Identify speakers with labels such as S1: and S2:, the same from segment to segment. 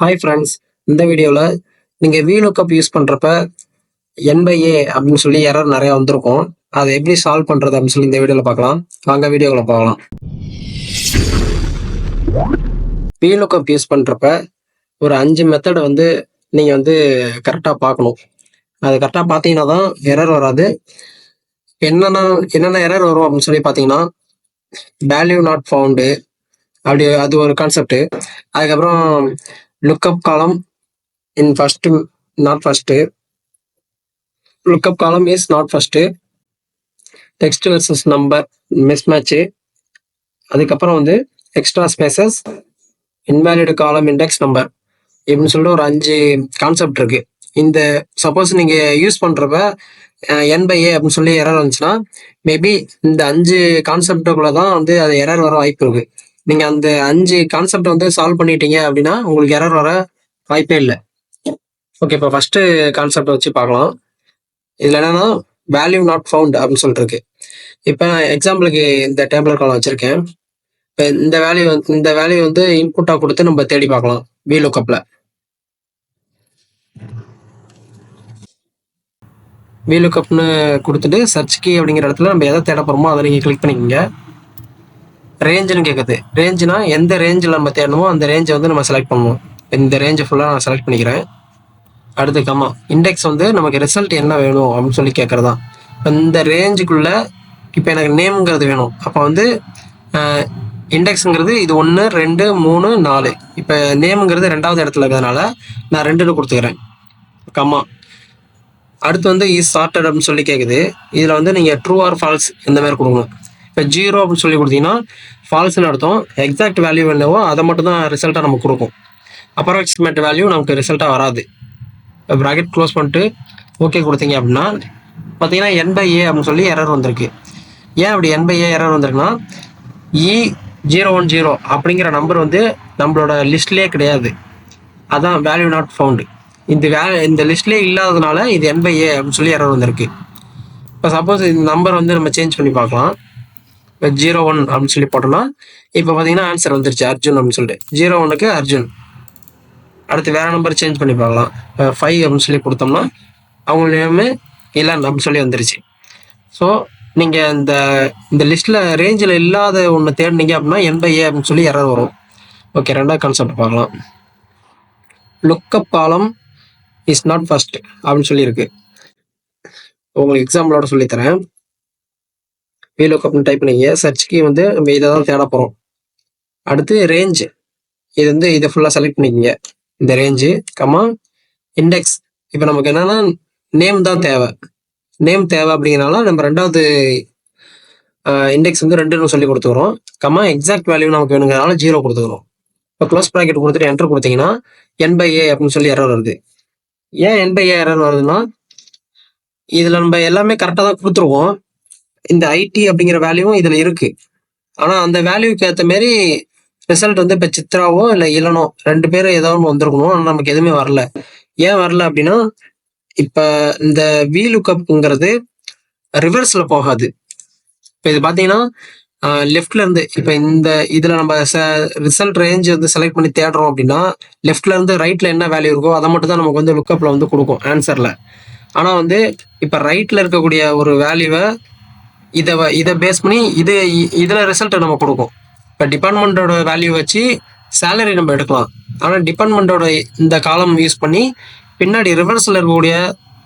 S1: Hi friends, இந்த வீடியோவில் நீங்கள் VLOOKUP யூஸ் பண்ணுறப்ப N/A அப்படின்னு சொல்லி எரர் நிறையா வந்திருக்கும். அதை எப்படி சால்வ் பண்ணுறது அப்படின்னு சொல்லி இந்த வீடியோவில் பார்க்கலாம். வாங்க வீடியோவில் பார்க்கலாம். VLOOKUP யூஸ் பண்ணுறப்ப ஒரு 5 மெத்தடை நீங்கள் கரெக்டாக பார்க்கணும். அது கரெக்டாக பார்த்தீங்கன்னா தான் எரர் வராது. என்னென்ன எரர் வரும் அப்படின்னு சொல்லி பார்த்தீங்கன்னா, வேல்யூ நாட் ஃபவுண்டு அப்படி அது ஒரு கான்செப்ட். அதுக்கப்புறம் லுக்அப் காலம் in first not first, lookup காலம் is not first, text versus number mismatch, அதுக்கப்புறம் எக்ஸ்ட்ரா ஸ்பேசஸ், இன்வேலிட் காலம் இண்டெக்ஸ் நம்பர் இப்படின்னு சொல்லிட்டு ஒரு 5 கான்செப்ட் இருக்கு. இந்த சப்போஸ் நீங்க யூஸ் பண்றப்ப N/A அப்படின்னு சொல்லி எரர் வந்துச்சுன்னா, மேபி இந்த 5 கான்செப்டுக்குள்ள தான் அது எரர் வர வாய்ப்பு இருக்கு. நீங்க அந்த 5 கான்செப்ட் சால்வ் பண்ணிட்டீங்க அப்படின்னா உங்களுக்கு எரர் வர வாய்ப்பே இல்லை. ஓகே, இப்போ ஃபர்ஸ்ட் கான்செப்ட் வச்சு பார்க்கலாம். இதுல என்னன்னா வேல்யூ நாட் ஃபவுண்ட் அப்படின்னு சொல்லிட்டு இருக்கு. இப்போ எக்ஸாம்பிளுக்கு இந்த டேபிள் காலம் வச்சிருக்கேன். இப்போ இந்த வேல்யூ இன்புட்டா கொடுத்து நம்ம தேடி பார்க்கலாம். VLOOKUPல VLOOKUPனு கொடுத்துட்டு சர்ச் கீ அப்படிங்கிற இடத்துல நம்ம எதை தேட போறோமோ அதை நீங்க கிளிக் பண்ணிக்கோங்க. ரேஞ்சுன்னு கேட்குது. ரேஞ்சுனா எந்த ரேஞ்சில் நம்ம தேடணுமோ அந்த ரேஞ்சை நம்ம செலக்ட் பண்ணுவோம். இந்த ரேஞ்சை ஃபுல்லாக நான் செலக்ட் பண்ணிக்கிறேன். அடுத்து கம்மா இண்டெக்ஸ் நமக்கு ரிசல்ட் என்ன வேணும் அப்படின்னு சொல்லி கேட்குறதா. இந்த ரேஞ்சுக்குள்ள இப்போ எனக்கு நேம்ங்கிறது வேணும். அப்போ இண்டெக்ஸுங்கிறது இது 1 2 3 4. இப்போ நேமுங்கிறது 2வது இடத்துல இருக்கிறதுனால நான் 2ன்னு கொடுத்துக்கிறேன். கம்மா அடுத்து இஸ் சார்ட்டட் அப்படின்னு சொல்லி கேட்குது. இதில் நீங்கள் ட்ரூ ஆர் ஃபால்ஸ் இந்த மாதிரி கொடுக்கணும். இப்போ 0 அப்படின்னு சொல்லி கொடுத்தீங்கன்னா ஃபால்ஸ்னு அர்த்தம். எக்ஸாக்ட் வேல்யூ என்னவோ அதை மட்டும் தான் ரிசல்ட்டாக நமக்கு கொடுக்கும். அப்ராக்சிமேட் வேல்யூ நமக்கு ரிசல்ட்டாக வராது. ப்ராக்கெட் க்ளோஸ் பண்ணிட்டு ஓகே கொடுத்தீங்க அப்படின்னா பார்த்தீங்கன்னா N/A அப்படின்னு சொல்லி எரர் வந்திருக்கு. ஏன் அப்படி N/A எரர் வந்திருக்குன்னா, E010 அப்படிங்கிற நம்பர் நம்மளோட லிஸ்ட்லேயே கிடையாது. அதான் வேல்யூ நாட் ஃபவுண்டு. இந்த லிஸ்ட்லேயே இல்லாததுனால இது N/A அப்படின்னு சொல்லி எரர் வந்திருக்கு. இப்போ சப்போஸ் இந்த நம்பர் நம்ம சேஞ்ச் பண்ணி பார்க்கலாம். இப்போ 01 அப்படின்னு சொல்லி போட்டோம்னா இப்போ பார்த்தீங்கன்னா ஆன்சர் வந்துருச்சு அர்ஜுன் அப்படின்னு சொல்லிட்டு. 01க்கு அர்ஜுன். அடுத்து வேற நம்பர் சேஞ்ச் பண்ணி பார்க்கலாம். 5 அப்படின்னு சொல்லி கொடுத்தோம்னா அவங்க நேமு இலன் அப்படின்னு சொல்லி வந்துருச்சு. ஸோ நீங்கள் இந்த லிஸ்ட்டில் ரேஞ்சில் இல்லாத ஒன்று தேடினீங்க அப்படின்னா N/A அப்படின்னு சொல்லி எரர் வரும். ஓகே, 2வது கான்செப்ட் பார்க்கலாம். லுக்அப் காலம் இஸ் நாட் ஃபர்ஸ்ட் அப்படின்னு சொல்லியிருக்கு. உங்களுக்கு எக்ஸாம்பிளோட சொல்லித்தரேன். VLOOKUPனு டைப் பண்ணிங்க. சர்ச்சுக்கு நம்ம இதை தான் தேட போகிறோம். அடுத்து ரேஞ்சு, இதை ஃபுல்லாக செலக்ட் பண்ணிக்கோங்க. இந்த ரேஞ்சு கம்மா இண்டெக்ஸ். இப்போ நமக்கு என்னன்னா நேம் தான் தேவை. நேம் தேவை அப்படிங்கிறனால நம்ம 2வது இண்டெக்ஸ் 2ன்னு சொல்லி கொடுத்துக்கிறோம். கம்மா எக்ஸாக்ட் வேல்யூ நமக்கு வேணுங்கிறனால 0 கொடுத்துக்கிறோம். இப்போ க்ளோஸ் ப்ராக்கெட் கொடுத்துட்டு என்டர் கொடுத்தீங்கன்னா N/A அப்படின்னு சொல்லி எரர் வருது. ஏன் N/A எரர் வருதுன்னா, இதில் நம்ம எல்லாமே கரெக்டாக தான் கொடுத்துருவோம். இந்த IT அப்படிங்கிற வேல்யூவும் இதில் இருக்கு. ஆனால் அந்த வேல்யூக்கு ஏற்ற மாரி ரிசல்ட் இப்போ சித்ராவோ இல்லை இளனோ 2 பேரும் ஏதோ ஒன்று வந்திருக்கணும். ஆனால் நமக்கு எதுவுமே வரல. ஏன் வரல அப்படின்னா, இப்போ இந்த VLOOKUPங்கிறது ரிவர்ஸில் போகாது. இப்போ இது பார்த்தீங்கன்னா லெஃப்ட்ல இருந்து இப்போ இதில் நம்ம ரிசல்ட் ரேஞ்ச் செலக்ட் பண்ணி தேடுறோம் அப்படின்னா லெஃப்ட்ல இருந்து ரைட்ல என்ன வேல்யூ இருக்கோ அதை மட்டும் தான் நமக்கு லுக்கப்ல கொடுக்கும் ஆன்சர்ல. ஆனால் இப்போ ரைட்ல இருக்கக்கூடிய ஒரு வேல்யூவை இதை பேஸ் பண்ணி இதில் ரிசல்ட்டை நம்ம கொடுக்கும். இப்போ டிபார்ட்மெண்ட்டோட வேல்யூ வச்சு சேலரி நம்ம எடுக்கலாம். ஆனால் டிபார்ட்மெண்ட்டோட இந்த காலம் யூஸ் பண்ணி பின்னாடி ரிவர்ஸில் இருக்கக்கூடிய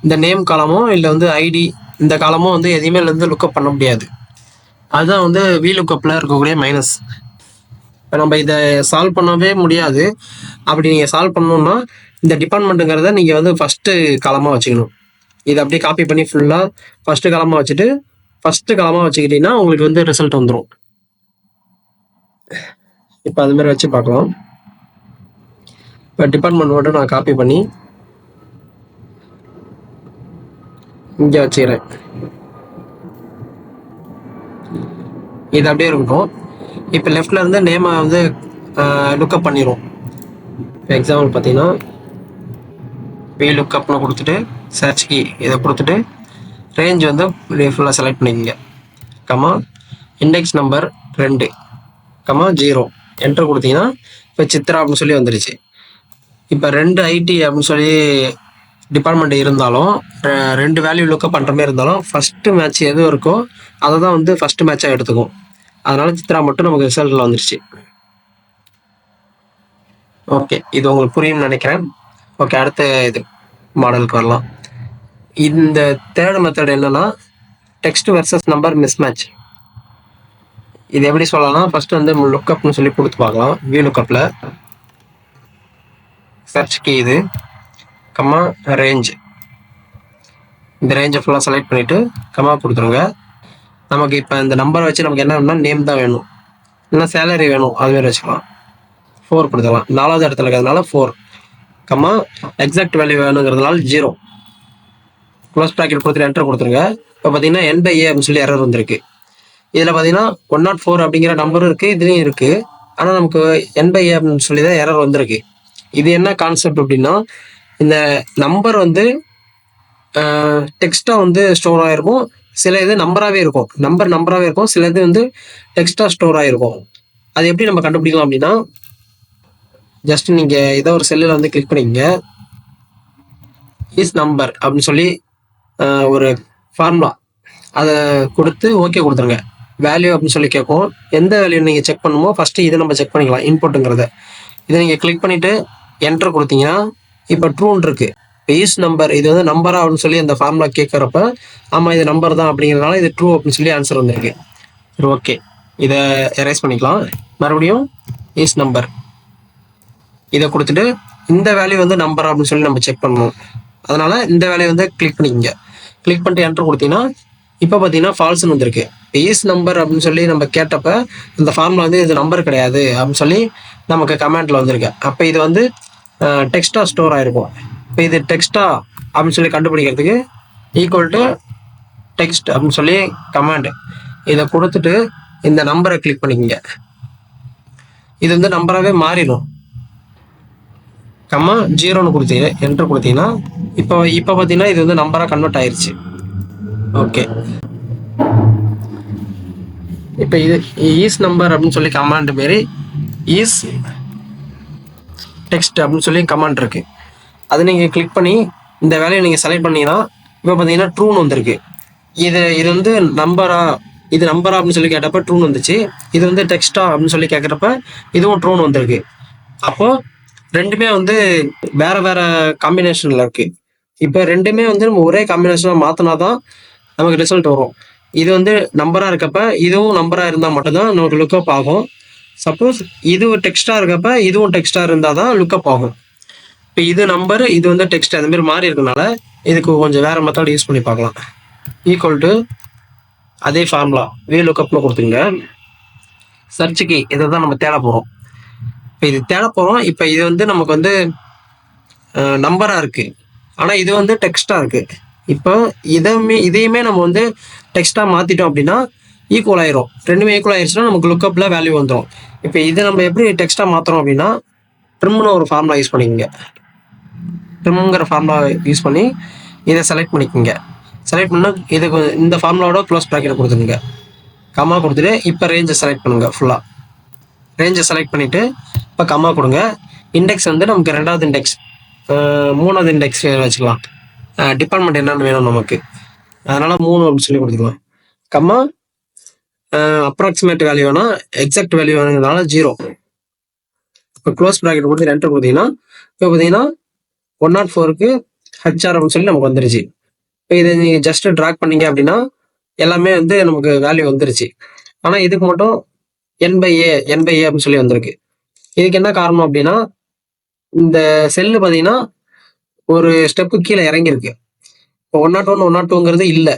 S1: இந்த நேம் காலமோ இல்லை ID இந்த காலமோ எதையுமே லுக்கப் பண்ண முடியாது. அதுதான் VLOOKUPல இருக்கக்கூடிய மைனஸ். இப்போ நம்ம இதை சால்வ் பண்ணவே முடியாது. அப்படி நீங்கள் சால்வ் பண்ணணும்னா இந்த டிபார்ட்மெண்ட்டுங்கிறத நீங்கள் ஃபஸ்ட்டு காலமாக வச்சுக்கணும். இதை அப்படியே காப்பி பண்ணி ஃபுல்லாக ஃபஸ்ட்டு காலமாக வச்சுட்டு ஃபஸ்ட்டு காலமாக வச்சுக்கிட்டீங்கன்னா உங்களுக்கு ரிசல்ட் வந்துடும். இப்போ அது மாதிரி வச்சு பார்க்கலாம். இப்போ டிபார்ட்மெண்ட் மட்டும் நான் காப்பி பண்ணி இங்கே வச்சுக்கிறேன். இது அப்படியே இருக்கட்டும். இப்போ லெஃப்ட்ல இருந்து நேமை லுக்கப் பண்ணிடும். இப்போ எக்ஸாம்பிள் பார்த்தீங்கன்னா VLOOKUPனு கொடுத்துட்டு சர்ச் கீ இதை கொடுத்துட்டு ரேஞ்ச் ஃபுல்லாக செலக்ட் பண்ணிக்கோங்க. கம்மா இண்டெக்ஸ் நம்பர் 2 கம்மா 0 என்டர் கொடுத்தீங்கன்னா இப்போ சித்ரா அப்படின்னு சொல்லி வந்துருச்சு. இப்போ 2 ஐடி அப்படின்னு சொல்லி டிபார்ட்மெண்ட் இருந்தாலும் 2 வேல்யூ லுக்கப் பண்ணுற மாதிரி இருந்தாலும் ஃபர்ஸ்ட் மேட்ச் எது இருக்கோ அதை தான் வந்து ஃபர்ஸ்ட் மேட்சாக எடுத்துக்கும். அதனால சித்ரா மட்டும் நமக்கு ரிசல்ட்டில் வந்துருச்சு. ஓகே, இது உங்களுக்கு புரியும்னு நினைக்கிறேன். ஓகே, அடுத்த இது மாடலுக்கு வரலாம். இந்த தேர்ட் மெத்தட் என்னன்னா டெக்ஸ்ட் வெர்சஸ் நம்பர் மிஸ்மேட்ச். இது எப்படி சொல்லலாம்னா ஃபர்ஸ்ட் வந்து லுக்கப்னு சொல்லி கொடுத்து பார்க்கலாம். வியூ லுக்கப்பில் சர்ச் கீ இது கம்மா ரேஞ்ச், இந்த ரேஞ்சை ஃபுல்லாக செலக்ட் பண்ணிவிட்டு கம்மா கொடுத்துருங்க. நமக்கு இப்போ இந்த நம்பரை வச்சு நமக்கு என்ன வேணும்னா நேம் தான் வேணும், இல்லைன்னா சேலரி வேணும், அதுமாரி வச்சுக்கலாம். 4 கொடுத்துக்கலாம். 4வது இடத்துல இருக்கிறதுனால 4 கம்மா எக்ஸாக்ட் வேல்யூ வேணுங்கிறதுனால 0 க்ளோஸ் ப்ராக்கெட் கொடுத்துட்டு என்டர் கொடுத்துருங்க. இப்போ பார்த்தீங்கன்னா N/A அப்படின்னு சொல்லி எரர் வந்திருக்கு. இதில் பார்த்தீங்கன்னா 104 அப்படிங்கிற நம்பரும் இருக்குது, இதுலேயும் இருக்குது. ஆனால் நமக்கு N/A அப்படின்னு சொல்லி தான் எரர் வந்திருக்கு. இது என்ன கான்செப்ட் அப்படின்னா இந்த நம்பர் வந்து டெக்ஸ்ட்டாக வந்து ஸ்டோர் ஆகிருக்கும், சில இது நம்பராகவே இருக்கும். நம்பராகவே இருக்கும், சில இது வந்து டெக்ஸ்ட்டாக ஸ்டோர் ஆகிருக்கும். அது எப்படி நம்ம கண்டுபிடிக்கலாம் அப்படின்னா ஜஸ்ட் நீங்கள் ஏதோ ஒரு செல்லில் வந்து கிளிக் பண்ணிக்கங்க. இஸ் நம்பர் அப்படின்னு சொல்லி ஒரு ஃபார்முலா அதை கொடுத்து ஓகே கொடுத்துருங்க. வேல்யூ அப்படின்னு சொல்லி கேட்கும். எந்த வேல்யூ நீங்கள் செக் பண்ணுமோ ஃபஸ்ட்டு இதை நம்ம செக் பண்ணிக்கலாம், இன்புட்டுங்கிறத. இதை நீங்கள் கிளிக் பண்ணிவிட்டு என்டர் கொடுத்தீங்கன்னா இப்போ ட்ரூன்னு இருக்குது. இப்போ ஈஸ் நம்பர் இது வந்து நம்பரா அப்படின்னு சொல்லி அந்த ஃபார்முலா கேட்குறப்ப ஆமாம் இது நம்பர் தான் அப்படிங்கிறதுனால இது ட்ரூ அப்படின்னு சொல்லி ஆன்சர் வந்திருக்கு. சரி, ஓகே, இதை எரேஸ் பண்ணிக்கலாம். மறுபடியும் ஈஸ் நம்பர் இதை கொடுத்துட்டு இந்த வேல்யூ வந்து நம்பர் அப்படின்னு சொல்லி நம்ம செக் பண்ணணும். அதனால இந்த வேல்யூ வந்து கிளிக் பண்ணிக்கங்க. கிளிக் பண்ணிட்டு என்டர் கொடுத்தீங்கன்னா இப்போ பார்த்தீங்கன்னா ஃபால்ஸ்னு வந்திருக்கு. ஈஸ் நம்பர் அப்படின்னு சொல்லி நம்ம கேட்டப்ப இந்த ஃபார்முலா வந்து இது நம்பர் கிடையாது அப்படின்னு சொல்லி நமக்கு கமெண்ட்ல வந்திருக்கு. அப்போ இது வந்து டெக்ஸ்டா ஸ்டோர் ஆயிருக்கும். இப்போ இது டெக்ஸ்டா அப்படின்னு சொல்லி கண்டுபிடிக்கிறதுக்கு ஈக்குவல் டு டெக்ஸ்ட் அப்படின்னு சொல்லி கமாண்ட் இதை கொடுத்துட்டு இந்த நம்பரை கிளிக் பண்ணிக்கங்க. இது வந்து நம்பராகவே மாறிடும். கம்மா 0ன்னு கொடுத்தீங்க என்டர் கொடுத்தீங்கன்னா இப்போ பார்த்தீங்கன்னா இது வந்து நம்பராக கன்வெர்ட் ஆயிடுச்சு. ஓகே, இப்போ இது ஈஸ் நம்பர் அப்படின்னு சொல்லி கமாண்ட் மாரி ஈஸ் டெக்ஸ்ட் அப்படின்னு சொல்லி கமாண்ட் இருக்கு. அதை நீங்கள் கிளிக் பண்ணி இந்த வேலையை நீங்கள் செலக்ட் பண்ணீங்கன்னா இப்போ பார்த்தீங்கன்னா ட்ரூன்னு வந்திருக்கு. இது வந்து நம்பரா அப்படின்னு சொல்லி கேட்டப்ப ட்ரூன்னு வந்துச்சு. இது வந்து டெக்ஸ்டா அப்படின்னு சொல்லி கேட்குறப்ப இதுவும் ட்ரூன்னு வந்திருக்கு. அப்போ ரெண்டுமே வந்து வேற வேற காம்பினேஷன்ல இருக்கு. இப்போ ரெண்டுமே வந்து நம்ம ஒரே காம்பினேஷனாக மாற்றினா தான் நமக்கு ரிசல்ட் வரும். இது வந்து நம்பராக இருக்கப்ப இதுவும் நம்பராக இருந்தால் மட்டும்தான் நமக்கு லுக்கப் ஆகும். சப்போஸ் இது டெக்ஸ்டாக இருக்கப்ப இதுவும் டெக்ஸ்டாக இருந்தால் தான் லுக்கப் ஆகும். இப்போ இது நம்பர், இது வந்து டெக்ஸ்ட், அந்த மாதிரி மாறி இருக்கனால இதுக்கு கொஞ்சம் வேற மெத்தட் யூஸ் பண்ணி பார்க்கலாம். ஈக்குவல் டு அதே ஃபார்முலா வே லுக்கப்னு கொடுத்துங்க. சர்ச் கீ இதை தான் நம்ம தேட போகிறோம். இப்போ இது தேட போகிறோம். இப்போ இது வந்து நமக்கு வந்து நம்பராக இருக்குது, ஆனால் இது வந்து டெக்ஸ்டாக இருக்குது. இப்போ இதையுமே நம்ம வந்து டெக்ஸ்டாக மாற்றிட்டோம் அப்படின்னா ஈக்குவல் ஆயிரும். ரெண்டுமே ஈக்குவல் ஆயிடுச்சுன்னா நமக்கு லுக்கப்பில் வேல்யூ வந்துடும். இப்போ இதை நம்ம எப்படி டெக்ஸ்டாக மாற்றுறோம் அப்படின்னா ட்ரிம்னு ஒரு ஃபார்முலா யூஸ் பண்ணிக்கோங்க. ட்ரிம்ங்கிற ஃபார்முலா யூஸ் பண்ணி இதை செலக்ட் பண்ணிக்கோங்க. செலக்ட் பண்ணால் இதுக்கு இந்த ஃபார்முலாவோட க்ளோஸ் ப்ராக்கெட் கொடுத்துருங்க. கம்மா கொடுத்துட்டு இப்போ ரேஞ்சை செலக்ட் பண்ணுங்கள். ஃபுல்லாக ரேஞ்சை செலக்ட் பண்ணிவிட்டு இப்போ கம்மா கொடுங்க. இண்டெக்ஸ் வந்து நமக்கு 2வது இண்டெக்ஸ் 3வது இண்டெக்ஸ் வச்சுக்கலாம். டிபார்ட்மெண்ட் என்னென்னு வேணும் நமக்கு, அதனால் 3 அப்படின்னு சொல்லி கொடுத்துக்கலாம். கம்மா அப்ராக்சிமேட் வேல்யூ வேணால் எக்ஸாக்ட் வேல்யூ வேணுங்கிறதுனால 0. இப்போ க்ளோஸ் ப்ராக்கெட் கொடுத்து என்டர் கொடுத்தீங்கன்னா இப்போ பார்த்தீங்கன்னா 104க்கு HR அப்படின்னு சொல்லி நமக்கு வந்துருச்சு. இப்போ இதை நீங்கள் ஜஸ்ட் ட்ராக் பண்ணீங்க அப்படின்னா எல்லாமே வந்து நமக்கு வேல்யூ வந்துருச்சு. ஆனால் இதுக்கு மட்டும் N/A அப்படின்னு சொல்லி வந்திருக்கு. இதுக்கு என்ன காரணம் அப்படின்னா இந்த செல்லு பார்த்தீங்கன்னா ஒரு ஸ்டெப்பு கீழே இறங்கியிருக்கு. இப்போ 101 102ங்கிறது இல்லை.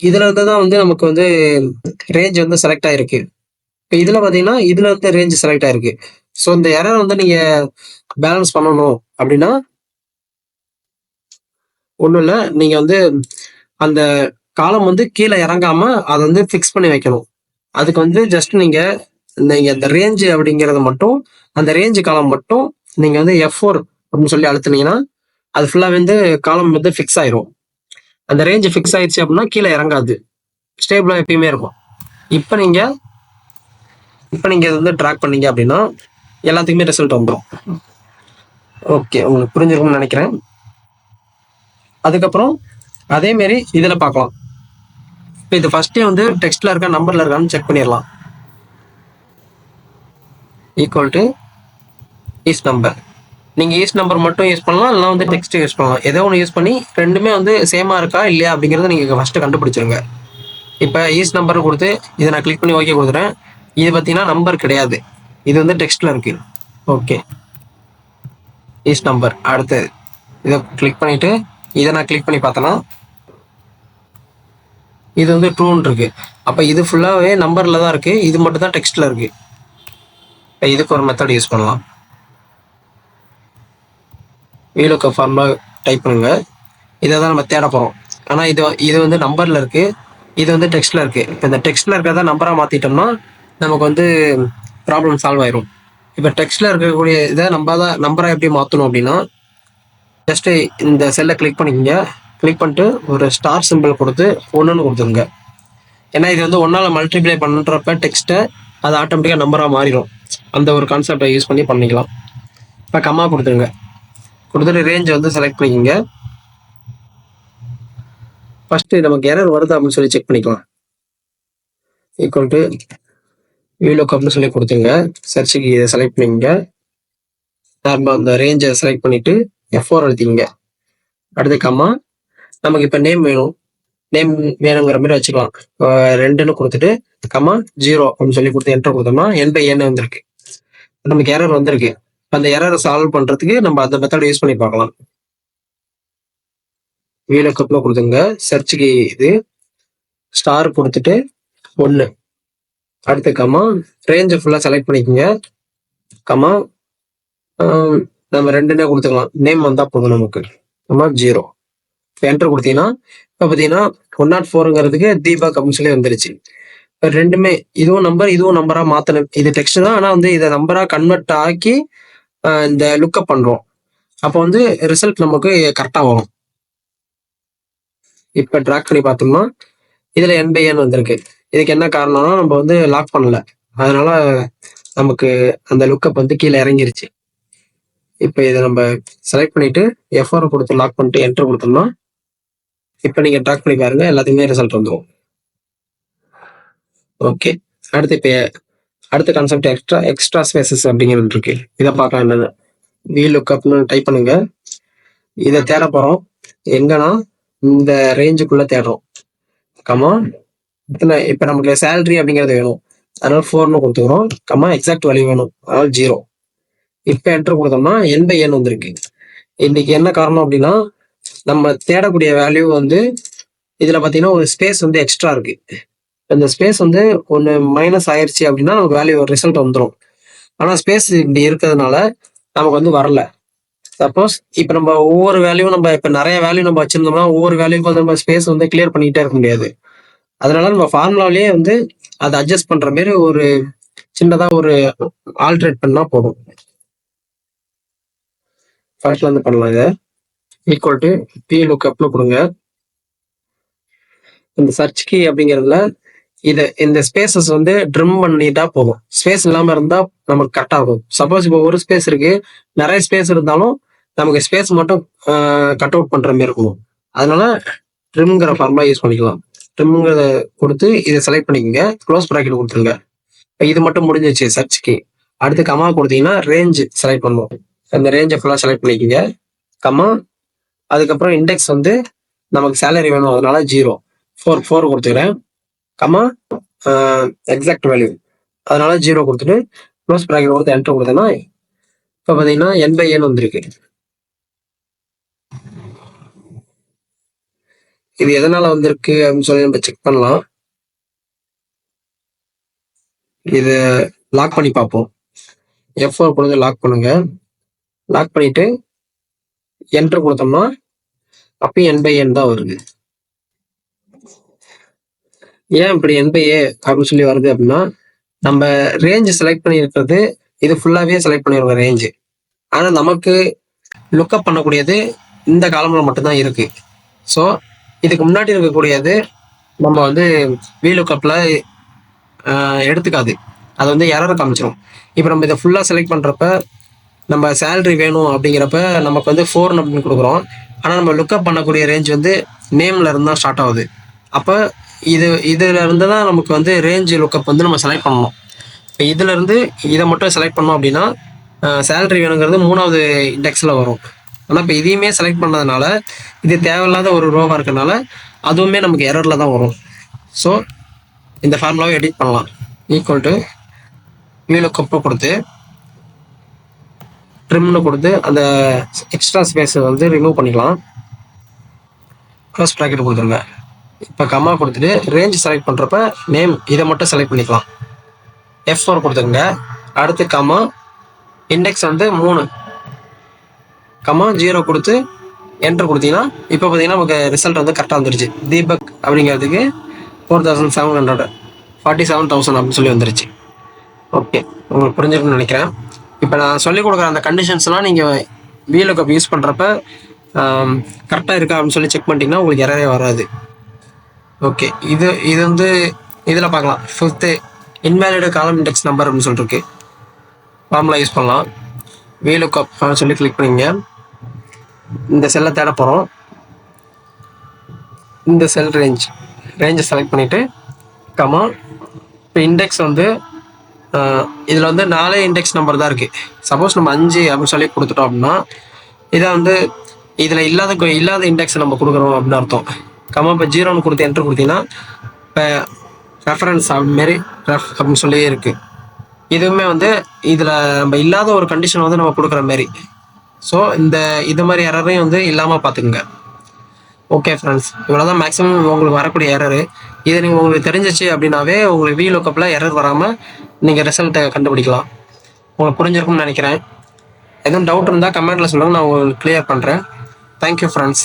S1: இதுல இருந்து தான் வந்து நமக்கு வந்து ரேஞ்ச் வந்து செலக்ட் ஆயிருக்கு. இப்போ இதுல பார்த்தீங்கன்னா இதுல இருந்து ரேஞ்ச் செலக்ட் ஆயிருக்கு. ஸோ இந்த எரர் வந்து நீங்க பேலன்ஸ் பண்ணணும் அப்படின்னா ஒன்றும் இல்லை, நீங்க வந்து அந்த காலம் வந்து கீழே இறங்காம அதை வந்து ஃபிக்ஸ் பண்ணி வைக்கணும். அதுக்கு வந்து ஜஸ்ட் நீங்க இந்த ரேஞ்சு அப்படிங்கிறது மட்டும், அந்த ரேஞ்சு காலம் மட்டும் நீங்க வந்து F4 அப்படின்னு சொல்லி அழுத்துனீங்கன்னா அது ஃபுல்லாக வந்து காலம் வந்து ஃபிக்ஸ் ஆயிரும். அந்த ரேஞ்சு ஃபிக்ஸ் ஆயிடுச்சு அப்படின்னா கீழே இறங்காது, ஸ்டேபிளாக எப்பயுமே இருக்கும். இப்போ நீங்க இதை வந்து ட்ராக் பண்ணீங்க அப்படின்னா எல்லாத்துக்குமே ரிசல்ட் வந்துடும். ஓகே, உங்களுக்கு புரிஞ்சிருக்கும்னு நினைக்கிறேன். அதுக்கப்புறம் அதே மாரி இதுல பார்க்கலாம். இப்போ இது ஃபர்ஸ்டே வந்து டெக்ஸ்ட்ல இருக்கா நம்பர்ல இருக்கான்னு செக் பண்ணிடலாம். Equal to is number. நீங்க ஈஸ் நம்பர் மட்டும் யூஸ் பண்ணலாம், இல்லைனா வந்து டெக்ஸ்ட் யூஸ் பண்ணலாம். ஏதோ ஒன்று யூஸ் பண்ணி ரெண்டுமே வந்து சேமா இருக்கா இல்லையா அப்படிங்கிறத நீங்க ஃபர்ஸ்ட் கண்டுபிடிச்சிருங்க. இப்போ ஈஸ் நம்பர் கொடுத்து இதை நான் கிளிக் பண்ணி ஓகே கொடுத்துறேன். இது பார்த்தீங்கன்னா நம்பர் கிடையாது, இது வந்து டெக்ஸ்ட்ல இருக்கு. Okay, is number. அடுத்து இதை கிளிக் பண்ணிட்டு இதை நான் கிளிக் பண்ணி பார்த்தேன்னா இது வந்து ட்ரூன்னு இருக்கு. அப்போ இது ஃபுல்லாகவே நம்பரில் தான் இருக்கு, இது மட்டும் தான் டெக்ஸ்ட்ல இருக்கு. இப்போ இதுக்கு ஒரு மெத்தட் யூஸ் பண்ணலாம். VLOOKUP ஃபார்முலா டைப் பண்ணுங்க. இதை தான் நம்ம தேட போகிறோம். ஆனால் இது வந்து நம்பரில் இருக்கு, இது வந்து டெக்ஸ்ட்ல இருக்கு. இப்போ இந்த டெக்ஸ்ட்ல இருக்கிறத நம்பராக மாற்றிட்டோம்னா நமக்கு வந்து ப்ராப்ளம் சால்வ் ஆயிரும். இப்போ டெக்ஸ்ட்ல இருக்கக்கூடிய இதை நம்ம தான் நம்பராக எப்படி மாற்றணும் அப்படின்னா, ஜஸ்ட்டு இந்த செல்லை கிளிக் பண்ணிக்கங்க. கிளிக் பண்ணிட்டு ஒரு ஸ்டார் சிம்பிள் கொடுத்து ஒன்றுன்னு கொடுத்துருங்க. ஏன்னா இது வந்து ஒன்றால் மல்டிப்ளை பண்ணுறப்ப டெக்ஸ்ட்டை அது ஆட்டோமேட்டிக்காக நம்பராக மாறிடும். அந்த ஒரு கான்செப்டை யூஸ் பண்ணி பண்ணிக்கலாம். இப்போ கம்மா கொடுத்துருங்க. கொடுத்துட்டு ரேஞ்ச் வந்து செலக்ட் பண்ணிக்கோங்க. ஃபஸ்ட்டு நமக்கு எரர் வருது அப்படின்னு சொல்லி செக் பண்ணிக்கலாம். ஈக்குவல் டு VLOOKUPனு சொல்லி கொடுத்துருங்க. சர்ச்சுக்கு இதை செலக்ட் பண்ணிக்கங்க. நார்மலாக அந்த ரேஞ்சை செலக்ட் பண்ணிவிட்டு F4 அழுத்திங்க. அடுத்து கம்மா. நமக்கு இப்போ நேம் வேணும், நேம் வேணுங்கிற மாதிரி வச்சுக்கலாம். 2ன்னு கொடுத்துட்டு கம்மா 0 அப்படின்னு சொல்லி கொடுத்து என்டர் கொடுத்தோம்னா N/N வந்திருக்கு. நமக்கு எரர் வந்திருக்கு. அந்த எரரை சால்வ் பண்ணுறதுக்கு நம்ம அந்த மெத்தட் யூஸ் பண்ணி பார்க்கலாம். VLOOKUPல கொடுத்துங்க. சர்ச்சுக்கு இது ஸ்டார் கொடுத்துட்டு 1. அடுத்து கம்மா ரேஞ்சை ஃபுல்லாக செலக்ட் பண்ணிக்கோங்க. கம்மா நம்ம 2ன்னே கொடுத்துக்கலாம். நேம் வந்தால் போதும் நமக்கு. கம்மா 0. இப்போ என்டர் கொடுத்தீங்கன்னா இப்போ பார்த்தீங்கன்னா 104ங்கிறதுக்கு தீபக் அப்படின்னு சொல்லி வந்துருச்சு. இப்போ ரெண்டுமே இதுவும் நம்பர் இதுவும் நம்பராக மாற்றணும். இது டெக்ஸ்ட் தான், ஆனால் வந்து இதை நம்பராக கன்வெர்ட் ஆக்கி இந்த லுக்கப் பண்ணுறோம். அப்போ வந்து ரிசல்ட் நமக்கு கரெக்டாக வரும். இப்போ ட்ராக் பண்ணி பார்த்தோம்னா இதில் N/N வந்திருக்கு. இதுக்கு என்ன காரணம்னா நம்ம வந்து லாக் பண்ணல, அதனால நமக்கு அந்த லுக்கப் வந்து கீழே இறங்கிருச்சு. இப்போ இதை நம்ம செலக்ட் பண்ணிட்டு F4 கொடுத்து லாக் பண்ணிட்டு என்டர் கொடுத்தோம்னா இப்போ நீங்கள் ட்ராக் பண்ணி பாருங்க, எல்லாத்துக்குமே ரிசல்ட் வந்துடும். ஓகே, அடுத்து இப்போ அடுத்த கான்செப்ட் எக்ஸ்ட்ரா ஸ்பேசஸ் அப்படிங்கிறது இருக்கு. இதை பார்க்கலாம். என்னது VLOOKUPனு டைப் பண்ணுங்க. இதை தேட போகிறோம் எங்கன்னா இந்த ரேஞ்சுக்குள்ளே தேடுறோம். கம்மா இப்போ நமக்கு சேலரி அப்படிங்கிறது வேணும், அதனால 4ன்னு கொடுத்துக்கிறோம். கம்மா எக்ஸாக்ட் வேல்யூ வேணும், அதனால 0. இப்போ என்டர் கொடுத்தோம்னா N/N வந்திருக்கு. இன்னைக்கு என்ன காரணம் அப்படின்னா நம்ம தேடக்கூடிய வேல்யூ வந்து இதில் பார்த்தீங்கன்னா ஒரு ஸ்பேஸ் வந்து எக்ஸ்ட்ரா இருக்கு. இந்த ஸ்பேஸ் வந்து ஒன்று மைனஸ் ஆயிடுச்சு அப்படின்னா நமக்கு வேல்யூ ரிசல்ட் வந்துடும். ஆனால் ஸ்பேஸ் இப்படி இருக்கிறதுனால நமக்கு வந்து வரல. சப்போஸ் இப்போ நம்ம ஒவ்வொரு வேல்யூ நம்ம இப்போ நிறைய வேல்யூ நம்ம வச்சிருந்தோம்னா ஒவ்வொரு வேல்யூக்கும் வந்து நம்ம ஸ்பேஸ் வந்து கிளியர் பண்ணிக்கிட்டே இருக்க முடியாது. அதனால நம்ம ஃபார்முலாவிலேயே வந்து அதை அட்ஜஸ்ட் பண்ற மாதிரி ஒரு சின்னதாக ஒரு ஆல்ட்ரேட் பண்ணா போதும். ஃபர்ஸ்ட்ல இருந்து பண்ணலாம். இதை ஈக்குவல் டு VLOOKUPல கொடுங்க. இந்த சர்ச் கீ அப்படிங்கிறதுல இந்த ஸ்பேசஸ் வந்து ட்ரிம் பண்ணிட்டா போதும். ஸ்பேஸ் இல்லாம இருந்தா நமக்கு கரெக்டா இருக்கும். சப்போஸ் இப்போ ஒரு ஸ்பேஸ் இருக்கு, நிறைய ஸ்பேஸ் இருந்தாலும் நமக்கு ஸ்பேஸ் மட்டும் கட் அவுட் பண்ற மாதிரி இருக்கும். அதனால ட்ரிம்ங்கிற ஃபார்முலா யூஸ் பண்ணிக்கலாம். ட்ரிம்ங்கிறத கொடுத்து இதை செலக்ட் பண்ணிக்கோங்க. க்ளோஸ் ப்ராக்கெட் கொடுத்துருங்க. இது மட்டும் முடிஞ்சிச்சு சர்ச்சுக்கு. அடுத்து கமா கொடுத்தீங்கன்னா ரேஞ்ச் செலக்ட் பண்ணுவோம். அந்த ரேஞ்சை ஃபுல்லாக செலக்ட் பண்ணிக்கோங்க. கமா அதுக்கப்புறம் இண்டெக்ஸ் வந்து நமக்கு சேலரி வேணும், அதனால 0. 4 கொடுத்துக்கிறேன். கமா எக்ஸாக்ட் வேல்யூ, அதனால 0 கொடுத்துட்டு க்ளோஸ் ப்ராக்கெட் கொடுத்து என்டர் கொடுத்தேன்னா இப்போ பார்த்தீங்கன்னா N/N வந்திருக்கு. இது எதனால வந்திருக்கு அப்படின்னு சொல்லி நம்ம செக் பண்ணலாம். இது லாக் பண்ணி பார்ப்போம். F4 கொடுத்து லாக் பண்ணுங்க. லாக் பண்ணிட்டு என்டர் கொடுத்தோம்னா அப்பயும் N/N தான் வருது. ஏன் இப்படி N/A அப்படின்னு சொல்லி வருது அப்படின்னா நம்ம ரேஞ்சு செலக்ட் பண்ணியிருக்கிறது இது ஃபுல்லாகவே செலக்ட் பண்ணியிருக்கோம் ரேஞ்சு. ஆனால் நமக்கு லுக்கப் பண்ணக்கூடியது இந்த காலம்ல மட்டும்தான் இருக்கு. ஸோ இதுக்கு முன்னாடி இருக்கக்கூடியது நம்ம வந்து VLOOKUPல எடுத்துக்காது, அது வந்து எரர் காமிச்சிடும். இப்போ நம்ம இதை ஃபுல்லாக செலக்ட் பண்ணுறப்ப நம்ம சேலரி வேணும் அப்படிங்கிறப்ப நமக்கு வந்து 4 அப்படின்னு கொடுக்குறோம். ஆனால் நம்ம லுக்கப் பண்ணக்கூடிய ரேஞ்ச் வந்து நேம்ல இருந்து தான் ஸ்டார்ட் ஆகுது. அப்போ இதுல இருந்து தான் நமக்கு வந்து ரேஞ்ச் லுக்கப் வந்து நம்ம செலக்ட் பண்ணணும். இப்போ இதுல இருந்து இதை மட்டும் செலக்ட் பண்ணோம் அப்படின்னா சேலரி வேணுங்கிறது 3வது இண்டெக்ஸில் வரும். ஆனால் இப்போ இதையுமே செலக்ட் பண்ணதுனால இது தேவையில்லாத ஒரு ரோவாக இருக்கனால அதுவுமே நமக்கு எரரில் தான் வரும். ஸோ இந்த ஃபார்முலாவை எடிட் பண்ணலாம். ஈக்குவல் டு வியூலுக்கப்பு கொடுத்து ட்ரிம்னு கொடுத்து அந்த எக்ஸ்ட்ரா ஸ்பேஸை வந்து ரிமூவ் பண்ணிக்கலாம். க்ளோஸ் ப்ராக்கெட் கொடுத்துருங்க. இப்போ கம்மா கொடுத்துட்டு ரேஞ்ச் செலக்ட் பண்ணுறப்ப நேம் இதை மட்டும் செலக்ட் பண்ணிக்கலாம். F4 கொடுத்துருங்க. அடுத்து கம்மா இண்டெக்ஸ் வந்து 3 கம்மா 0 கொடுத்து என்ட்ரு கொடுத்தீங்கன்னா இப்போ பார்த்தீங்கன்னா நமக்கு ரிசல்ட் வந்து கரெக்டாக வந்துருச்சு. தீபக் அப்படிங்கிறதுக்கு 4700 47,000 அப்படின்னு சொல்லி வந்துருச்சு. ஓகே, உங்களுக்கு புரிஞ்சிருக்குன்னு நினைக்கிறேன். இப்போ நான் சொல்லிக் கொடுக்குற அந்த கண்டிஷன்ஸ்லாம் நீங்கள் VLOOKUP யூஸ் பண்ணுறப்ப கரெக்டாக இருக்கா அப்படின்னு சொல்லி செக் பண்ணிட்டீங்கன்னா உங்களுக்கு எரரே வராது. ஓகே, இது வந்து இதில் பார்க்கலாம். 5th இன்வேலிட் காலம் இண்டெக்ஸ் நம்பர் அப்படின்னு சொல்லிட்டு இருக்கு. ஃபார்முலா யூஸ் பண்ணலாம். VLOOKUP சொல்லி கிளிக் பண்ணிங்க. இந்த செல்லை தேட போகிறோம். இந்த செல் ரேஞ்சை செலக்ட் பண்ணிவிட்டு கமா இப்போ இண்டெக்ஸ் வந்து இதில் வந்து 4 இண்டெக்ஸ் நம்பர் தான் இருக்குது. சப்போஸ் நம்ம 5 அப்படின்னு சொல்லி கொடுத்துட்டோம் அப்படின்னா இதை வந்து இதில் இல்லாத இண்டெக்ஸ் நம்ம கொடுக்குறோம் அப்படின்னு அர்த்தம். கமா இப்போ 0ன்னு கொடுத்து என்ட்ரு கொடுத்தீங்கன்னா இப்போ ரெஃபரன்ஸ் மாரி ரெஃப் அப்படின்னு சொல்லி இருக்குது. இதுவுமே வந்து இதில் நம்ம இல்லாத ஒரு கண்டிஷன் வந்து நம்ம கொடுக்குற மாரி. ஸோ இது மாதிரி எரரையும் வந்து இல்லாமல் பார்த்துக்குங்க. ஓகே ஃப்ரெண்ட்ஸ், இவ்வளோ தான் மேக்ஸிமம் உங்களுக்கு வரக்கூடிய எரரு. இது நீங்கள் உங்களுக்கு தெரிஞ்சிச்சு அப்படின்னாவே உங்களுக்கு VLOOKUPல எரர் வராமல் நீங்கள் ரிசல்ட்டை கண்டுபிடிக்கலாம். உங்களுக்கு புரிஞ்சிருக்கும்னு நினைக்கிறேன். எதுவும் டவுட் இருந்தால் கமெண்ட்டில் சொல்லுங்கள், நான் உங்களுக்கு கிளியர் பண்ணுறேன். Thank you friends.